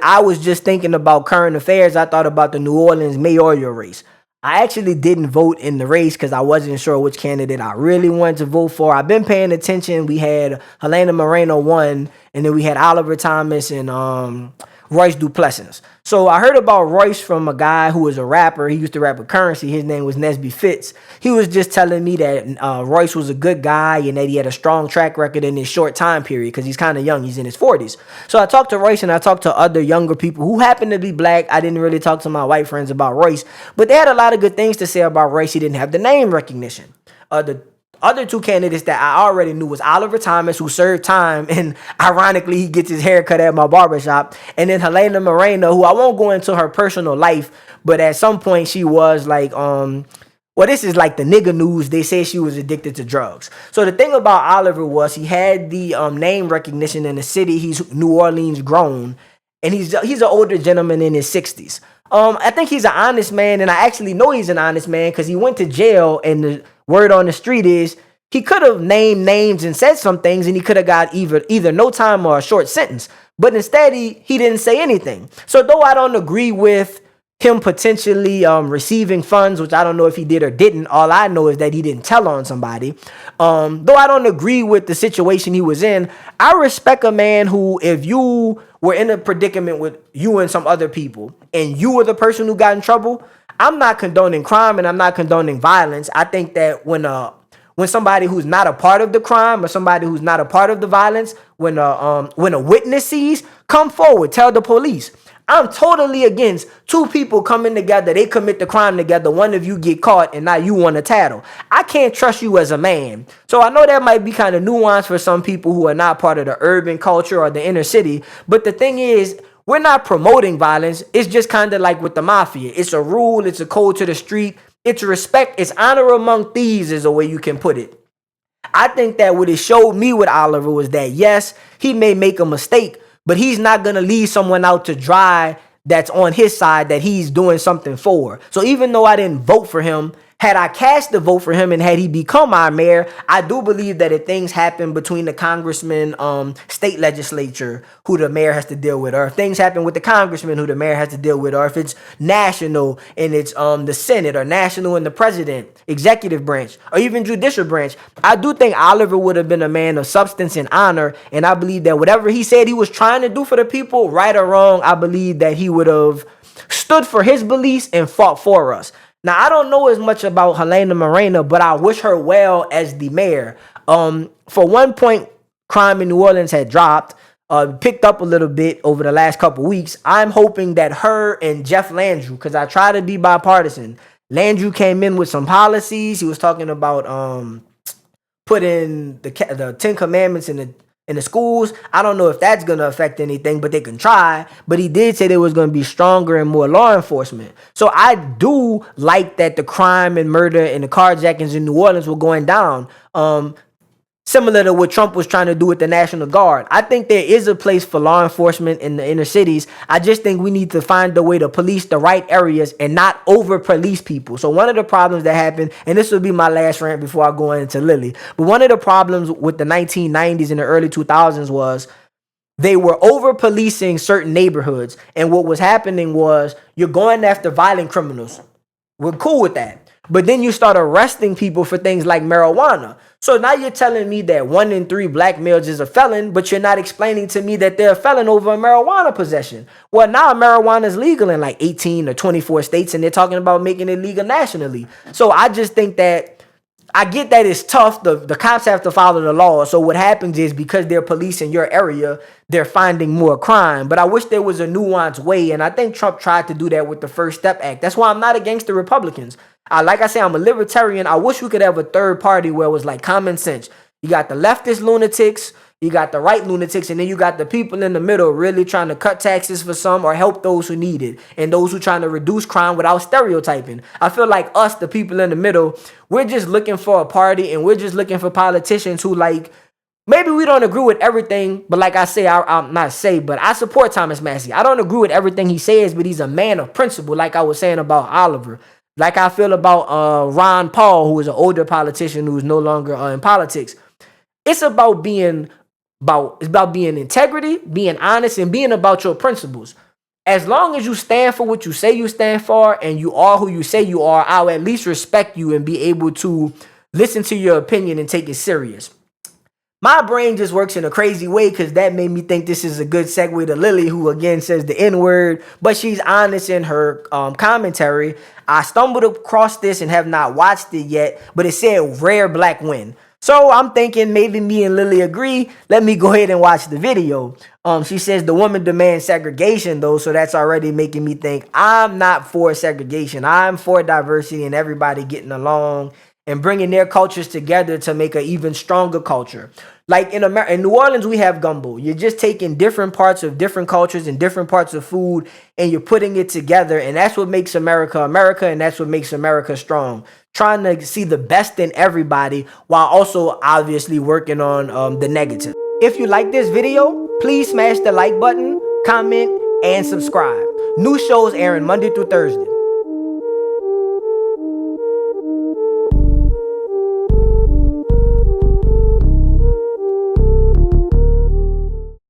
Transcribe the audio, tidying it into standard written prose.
I was just thinking about current affairs. I thought about the New Orleans mayoral race. I actually didn't vote in the race because I wasn't sure which candidate I really wanted to vote for. I've been paying attention. We had Helena Moreno won, and then we had Oliver Thomas and Royce Duplessis. So I heard about Royce from a guy who was a rapper. He used to rap with Currency. His name was Nesby Fitz. He was just telling me that Royce was a good guy and that he had a strong track record in his short time period because he's kind of young. He's in his 40s. So I talked to Royce and I talked to other younger people who happen to be black. I didn't really talk to my white friends about Royce, but they had a lot of good things to say about Royce. He didn't have the name recognition. The other two candidates that I already knew was Oliver Thomas, who served time, and ironically, he gets his hair cut at my barbershop. And then Helena Moreno, who I won't go into her personal life, but at some point she was like, well, this is like the nigga news. They say she was addicted to drugs. So the thing about Oliver was he had the name recognition in the city. He's New Orleans grown, and he's an older gentleman in his 60s. I think he's an honest man, and I actually know he's an honest man because he went to jail, and the word on the street is he could have named names and said some things, and he could have got either no time or a short sentence. But instead, he didn't say anything. So though I don't agree with him potentially receiving funds, which I don't know if he did or didn't, all I know is that he didn't tell on somebody. Though I don't agree with the situation he was in, I respect a man who, if you were in a predicament with you and some other people, and you were the person who got in trouble, I'm not condoning crime and I'm not condoning violence. I think that when somebody who's not a part of the crime or somebody who's not a part of the violence, when a witness sees, come forward, tell the police. I'm totally against two people coming together. They commit the crime together. One of you get caught and now you want to tattle. I can't trust you as a man. So I know that might be kind of nuanced for some people who are not part of the urban culture or the inner city. But the thing is, we're not promoting violence. It's just kind of like with the mafia. It's a rule. It's a code to the street. It's respect. It's honor among thieves is the way you can put it. I think that what it showed me with Oliver was that, yes, he may make a mistake, but he's not going to leave someone out to dry that's on his side that he's doing something for. So even though I didn't vote for him, had I cast the vote for him and had he become our mayor, I do believe that if things happen between the congressman, state legislature, who the mayor has to deal with, or if things happen with the congressman who the mayor has to deal with, or if it's national and it's the Senate, or national and the president, executive branch, or even judicial branch, I do think Oliver would have been a man of substance and honor. And I believe that whatever he said he was trying to do for the people, right or wrong, I believe that he would have stood for his beliefs and fought for us. Now, I don't know as much about Helena Moreno, but I wish her well as the mayor. For one point, crime in New Orleans had dropped, picked up a little bit over the last couple weeks. I'm hoping that her and Jeff Landrew, because I try to be bipartisan, Landrew came in with some policies. He was talking about putting the 10 Commandments in the schools. I don't know if that's going to affect anything, but they can try. But he did say there was going to be stronger and more law enforcement. So I do like that the crime and murder and the carjackings in New Orleans were going down. Similar to what Trump was trying to do with the National Guard. I think there is a place for law enforcement in the inner cities. I just think we need to find a way to police the right areas and not over-police people. So one of the problems that happened, and this will be my last rant before I go into Lily, but one of the problems with the 1990s and the early 2000s was they were over-policing certain neighborhoods. And what was happening was you're going after violent criminals. We're cool with that. But then you start arresting people for things like marijuana. So now you're telling me that 1 in 3 black males is a felon, but you're not explaining to me that they're a felon over a marijuana possession. Well, now marijuana is legal in like 18 or 24 states, and they're talking about making it legal nationally. So I just think that I get that it's tough. The cops have to follow the law. So what happens is because they're policing your area, they're finding more crime. But I wish there was a nuanced way, and I think Trump tried to do that with the First Step Act. That's why I'm not against the Republicans. Like I say, I'm a libertarian. I wish we could have a third party where it was like common sense. You got the leftist lunatics, you got the right lunatics, and then you got the people in the middle really trying to cut taxes for some or help those who need it, and those who trying to reduce crime without stereotyping. I feel like us, the people in the middle, we're just looking for a party, and we're just looking for politicians who, like, maybe we don't agree with everything, but like I say, but I support Thomas Massey. I don't agree with everything he says, but he's a man of principle, like I was saying about Oliver. Like I feel about Ron Paul, who is an older politician who is no longer in politics. It's about being integrity, being honest, and being about your principles. as long as you stand for what you say you stand for and you are who you say you are, I'll at least respect you and be able to listen to your opinion and take it serious. My brain just works in a crazy way because that made me think this is a good segue to Lily, who again says the N-word, but she's honest in her commentary. I stumbled across this and have not watched it yet, but it said rare black win. So I'm thinking maybe me and Lily agree. Let me go ahead and watch the video. She says the woman demands segregation though, so that's already making me think I'm not for segregation. I'm for diversity and everybody getting along and bringing their cultures together to make an even stronger culture. Like in New Orleans, we have gumbo. You're just taking different parts of different cultures and different parts of food, and you're putting it together, and that's what makes America America, and that's what makes America strong. Trying to see the best in everybody while also obviously working on the negative. If you like this video, please smash the like button, comment, and subscribe. New shows airing Monday through Thursday.